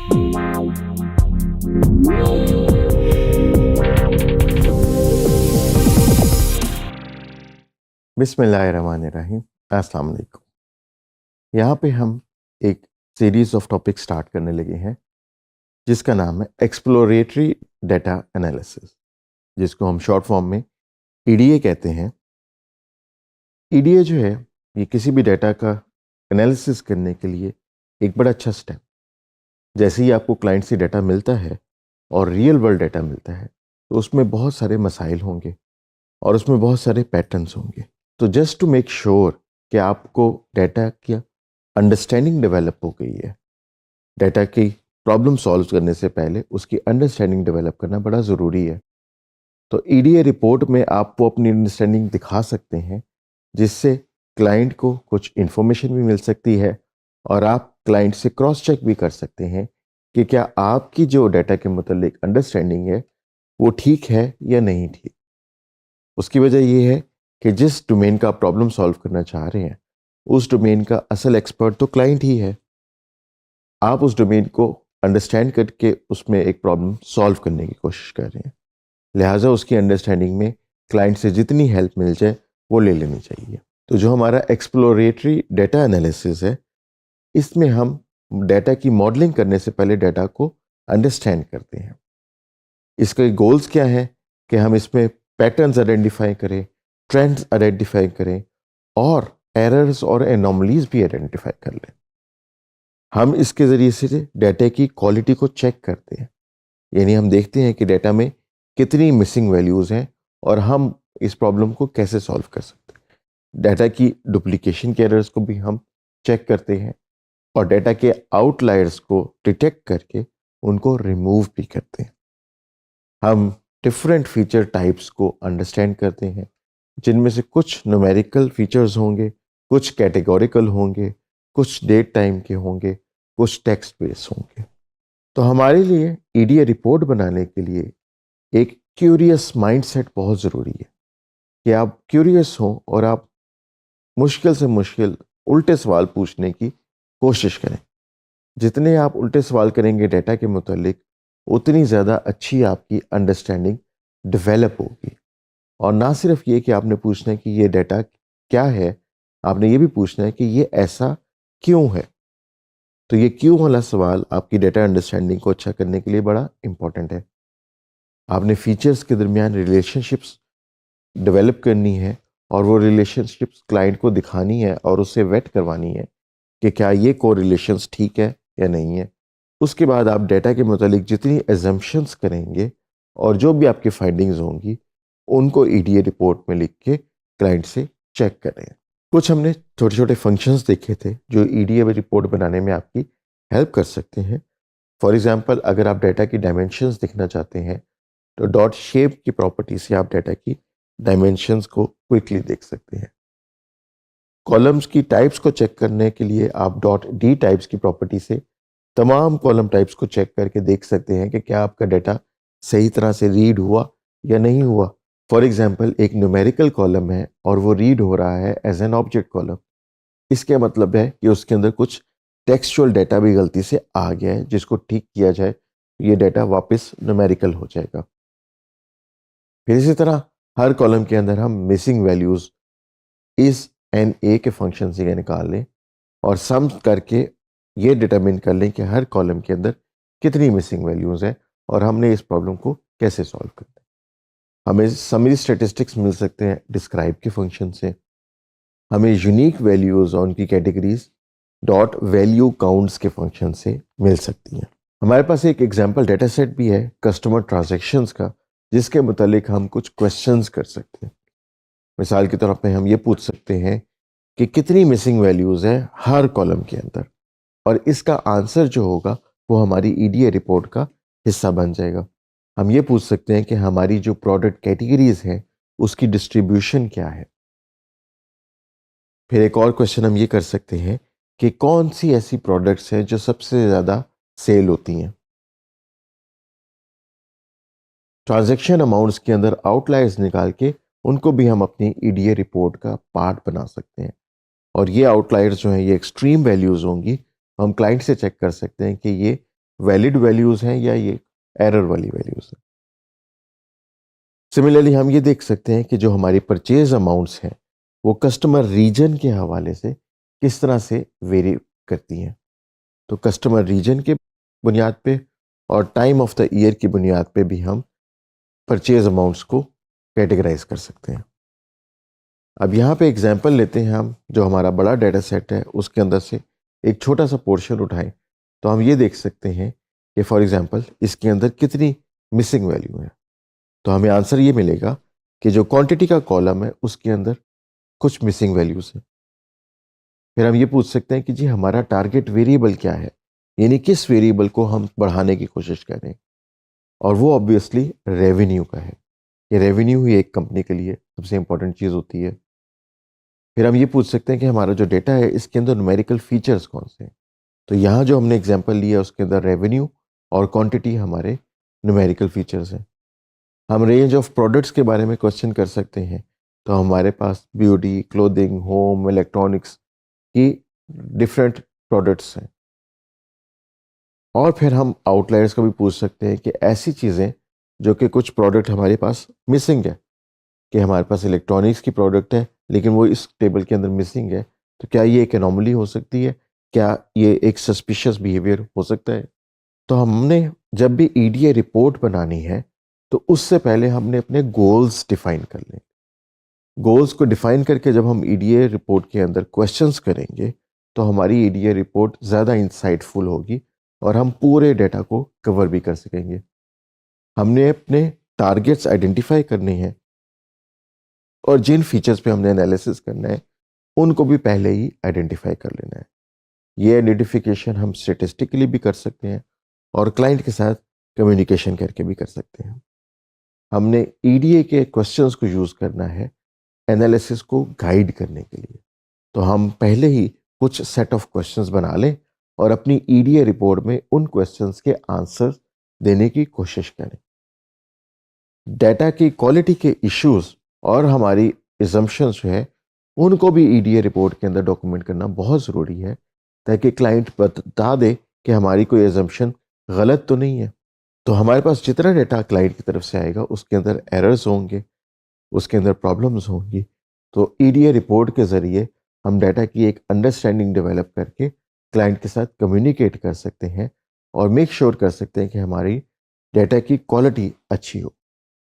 बिस्मिल्लाहिर्रहमानिर्रहीम। अस्सलाम वालेकुम। यहाँ पे हम एक सीरीज ऑफ टॉपिक स्टार्ट करने लगे हैं जिसका नाम है एक्सप्लोरेटरी डेटा एनालिसिस, जिसको हम शॉर्ट फॉर्म में ईडीए कहते हैं। ईडीए जो है ये किसी भी डेटा का एनालिसिस करने के लिए एक बड़ा अच्छा स्टेप। जैसे ही आपको क्लाइंट से डेटा मिलता है और रियल वर्ल्ड डेटा मिलता है तो उसमें बहुत सारे मसाइल होंगे और उसमें बहुत सारे पैटर्न्स होंगे। तो जस्ट टू मेक श्योर कि आपको डेटा की अंडरस्टैंडिंग डेवलप हो गई है, डेटा की प्रॉब्लम सॉल्व करने से पहले उसकी अंडरस्टैंडिंग डेवलप करना बड़ा ज़रूरी है। तो ईडीए रिपोर्ट में आप वो अपनी अंडरस्टैंडिंग दिखा सकते हैं जिससे क्लाइंट को कुछ इन्फॉर्मेशन भी मिल सकती है और आप क्लाइंट से क्रॉस चेक भी कर सकते हैं कि क्या आपकी जो डेटा के मुतालिक अंडरस्टैंडिंग है वो ठीक है या नहीं ठीक। उसकी वजह ये है कि जिस डोमेन का आप प्रॉब्लम सॉल्व करना चाह रहे हैं उस डोमेन का असल एक्सपर्ट तो क्लाइंट ही है। आप उस डोमेन को अंडरस्टैंड करके उसमें एक प्रॉब्लम सॉल्व करने की कोशिश कर रहे हैं, लिहाजा उसकी अंडरस्टैंडिंग में क्लाइंट से जितनी हेल्प मिल जाए वो ले लेनी चाहिए। तो जो हमारा एक्सप्लोरेटरी डेटा एनालिसिस है इसमें हम डेटा की मॉडलिंग करने से पहले डेटा को अंडरस्टैंड करते हैं। इसके गोल्स क्या हैं कि हम इसमें पैटर्न्स आइडेंटिफाई करें, ट्रेंड्स आइडेंटिफाई करें और एरर्स और एनोमलीज भी आइडेंटिफाई कर लें। हम इसके ज़रिए से डेटा की क्वालिटी को चेक करते हैं, यानी हम देखते हैं कि डेटा में कितनी मिसिंग वैल्यूज़ हैं और हम इस प्रॉब्लम को कैसे सॉल्व कर सकते हैं। डेटा की डुप्लीकेशन के एरर्स को भी हम चेक करते हैं और डेटा के आउटलायर्स को डिटेक्ट करके उनको रिमूव भी करते हैं। हम डिफरेंट फीचर टाइप्स को अंडरस्टैंड करते हैं जिनमें से कुछ न्यूमेरिकल फीचर्स होंगे, कुछ कैटेगोरिकल होंगे, कुछ डेट टाइम के होंगे, कुछ टेक्स्ट बेस होंगे। तो हमारे लिए ईडीए रिपोर्ट बनाने के लिए एक क्यूरियस माइंडसेट बहुत ज़रूरी है कि आप क्यूरियस हों और आप मुश्किल से मुश्किल उल्टे सवाल पूछने की कोशिश करें। जितने आप उल्टे सवाल करेंगे डेटा के मुतालिक उतनी ज़्यादा अच्छी आपकी अंडरस्टैंडिंग डेवलप होगी। और ना सिर्फ ये कि आपने पूछना है कि ये डेटा क्या है, आपने ये भी पूछना है कि ये ऐसा क्यों है। तो ये क्यों वाला सवाल आपकी डेटा अंडरस्टैंडिंग को अच्छा करने के लिए बड़ा इंपॉर्टेंट है। आपने फीचर्स के दरमियान रिलेशनशिप्स डेवलप करनी है और वो रिलेशनशिप्स क्लाइंट को दिखानी है और उससे वेट करवानी है कि क्या ये को रिलेशंस ठीक है या नहीं है। उसके बाद आप डेटा के मुतालिक जितनी एजम्पशंस करेंगे और जो भी आपकी फाइंडिंग्स होंगी उनको ईडीए रिपोर्ट में लिख के क्लाइंट से चेक करें। कुछ हमने छोटे छोटे फंक्शंस देखे थे जो ईडीए रिपोर्ट बनाने में आपकी हेल्प कर सकते हैं। फॉर एग्जांपल, अगर आप डेटा की डायमेंशंस देखना चाहते हैं तो डॉट शेप की प्रॉपर्टी से आप डेटा की डायमेंशंस को क्विकली देख सकते हैं। कॉलम्स की टाइप्स को चेक करने के लिए आप डॉट डी टाइप्स की प्रॉपर्टी से तमाम कॉलम टाइप्स को चेक करके देख सकते हैं कि क्या आपका डेटा सही तरह से रीड हुआ या नहीं हुआ। फॉर एग्जांपल, एक न्यूमेरिकल कॉलम है और वो रीड हो रहा है एज एन ऑब्जेक्ट कॉलम। इसके मतलब है कि उसके अंदर कुछ टेक्सचुअल डेटा भी गलती से आ गया है, जिसको ठीक किया जाए तो ये डेटा वापस न्यूमेरिकल हो जाएगा। फिर इसी तरह हर कॉलम के अंदर हम मिसिंग वैल्यूज इस एन ए के फंक्शन से निकाल लें और सम करके ये डिटरमिन कर लें कि हर कॉलम के अंदर कितनी मिसिंग वैल्यूज हैं और हमने इस प्रॉब्लम को कैसे सॉल्व करना है। हमें समरी स्टेटिस्टिक्स मिल सकते हैं डिस्क्राइब के फंक्शन से। हमें यूनिक वैल्यूज और उनकी कैटेगरीज डॉट वैल्यू काउंट्स के फंक्शन से मिल सकती हैं। हमारे पास एक एग्जाम्पल डेटा सेट भी है कस्टमर ट्रांजैक्शंस का, जिसके मुतालिक हम कुछ क्वेश्चंस कर सकते हैं। मिसाल के तौर पे हम ये पूछ सकते हैं कि कितनी मिसिंग वैल्यूज हैं हर कॉलम के अंदर, और इसका आंसर जो होगा वो हमारी ईडीए रिपोर्ट का हिस्सा बन जाएगा। हम ये पूछ सकते हैं कि हमारी जो प्रोडक्ट कैटेगरीज हैं उसकी डिस्ट्रीब्यूशन क्या है। फिर एक और क्वेश्चन हम ये कर सकते हैं कि कौन सी ऐसी प्रोडक्ट्स हैं जो सबसे ज़्यादा सेल होती हैं। ट्रांजैक्शन अमाउंट्स के अंदर आउटलायर्स निकाल के उनको भी हम अपनी ईडीए रिपोर्ट का पार्ट बना सकते हैं। और ये आउटलायर्स जो हैं ये एक्सट्रीम वैल्यूज़ होंगी। हम क्लाइंट से चेक कर सकते हैं कि ये वैलिड वैल्यूज हैं या ये एरर वाली वैल्यूज हैं। सिमिलरली हम ये देख सकते हैं कि जो हमारी परचेज अमाउंट्स हैं वो कस्टमर रीजन के हवाले से किस तरह से वेरी करती हैं। तो कस्टमर रीजन के बुनियाद पे और टाइम ऑफ द ईयर की बुनियाद पे भी हम परचेज अमाउंट्स को कैटेगराइज कर सकते हैं। अब यहाँ पे एग्जांपल लेते हैं हम, जो हमारा बड़ा डाटा सेट है उसके अंदर से एक छोटा सा पोर्शन उठाएं तो हम ये देख सकते हैं कि फॉर एग्जांपल इसके अंदर कितनी मिसिंग वैल्यू है। तो हमें आंसर ये मिलेगा कि जो क्वांटिटी का कॉलम है उसके अंदर कुछ मिसिंग वैल्यूज हैं। फिर हम ये पूछ सकते हैं कि जी हमारा टारगेट वेरिएबल क्या है, यानी किस वेरिएबल को हम बढ़ाने की कोशिश कर रहे हैं, और वो ऑब्वियसली रेवेन्यू का है। ये रेवेन्यू ही एक कंपनी के लिए सबसे इंपॉर्टेंट चीज़ होती है। फिर हम ये पूछ सकते हैं कि हमारा जो डेटा है इसके अंदर न्यूमेरिकल फीचर्स कौन से हैं। तो यहाँ जो हमने एग्जांपल लिया उसके अंदर रेवेन्यू और क्वांटिटी हमारे न्यूमेरिकल फीचर्स हैं। हम रेंज ऑफ प्रोडक्ट्स के बारे में क्वेश्चन कर सकते हैं, तो हमारे पास ब्यूटी, क्लोथिंग, होम, इलेक्ट्रॉनिक्स की डिफरेंट प्रोडक्ट्स हैं। और फिर हम आउटलायर्स का भी पूछ सकते हैं कि ऐसी चीज़ें जो कि कुछ प्रोडक्ट हमारे पास मिसिंग है, कि हमारे पास इलेक्ट्रॉनिक्स की प्रोडक्ट है लेकिन वो इस टेबल के अंदर मिसिंग है, तो क्या ये एक एनोमली हो सकती है, क्या ये एक सस्पिशियस बिहेवियर हो सकता है। तो हमने जब भी ईडीए रिपोर्ट बनानी है तो उससे पहले हमने अपने गोल्स डिफाइन कर लें। गोल्स को डिफाइन करके जब हम ईडीए रिपोर्ट के अंदर क्वेश्चंस करेंगे तो हमारी ईडीए रिपोर्ट ज़्यादा इंसाइटफुल होगी और हम पूरे डेटा को कवर भी कर सकेंगे। हमने अपने टारगेट्स आइडेंटिफाई करने हैं और जिन फीचर्स पे हमने एनालिसिस करना है उनको भी पहले ही आइडेंटिफाई कर लेना है। ये आइडेंटिफिकेशन हम स्टेटिस्टिकली भी कर सकते हैं और क्लाइंट के साथ कम्युनिकेशन करके भी कर सकते हैं। हमने ईडीए के क्वेश्चंस को यूज़ करना है एनालिसिस को गाइड करने के लिए। तो हम पहले ही कुछ सेट ऑफ क्वेश्चंस बना लें और अपनी ईडीए रिपोर्ट में उन क्वेश्चंस के आंसर देने की कोशिश करें। डेटा की क्वालिटी के इश्यूज और हमारी एजम्पशंस जो है उनको भी ईडीए रिपोर्ट के अंदर डॉक्यूमेंट करना बहुत ज़रूरी है, ताकि क्लाइंट बता दे कि हमारी कोई एजम्पशन गलत तो नहीं है। तो हमारे पास जितना डेटा क्लाइंट की तरफ से आएगा उसके अंदर एरर्स होंगे, उसके अंदर प्रॉब्लम्स होंगी। तो ईडीए रिपोर्ट के ज़रिए हम डाटा की एक अंडरस्टैंडिंग डेवलप करके क्लाइंट के साथ कम्युनिकेट कर सकते हैं और मेक श्योर कर सकते हैं कि हमारी डाटा की क्वालिटी अच्छी हो।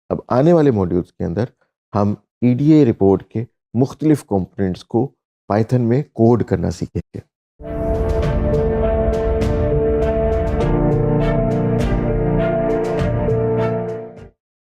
अब आने वाले मॉड्यूल्स के अंदर हम ईडीए रिपोर्ट के मुख्तलिफ कंपोनेंट्स को पाइथन में कोड करना सीखेंगे।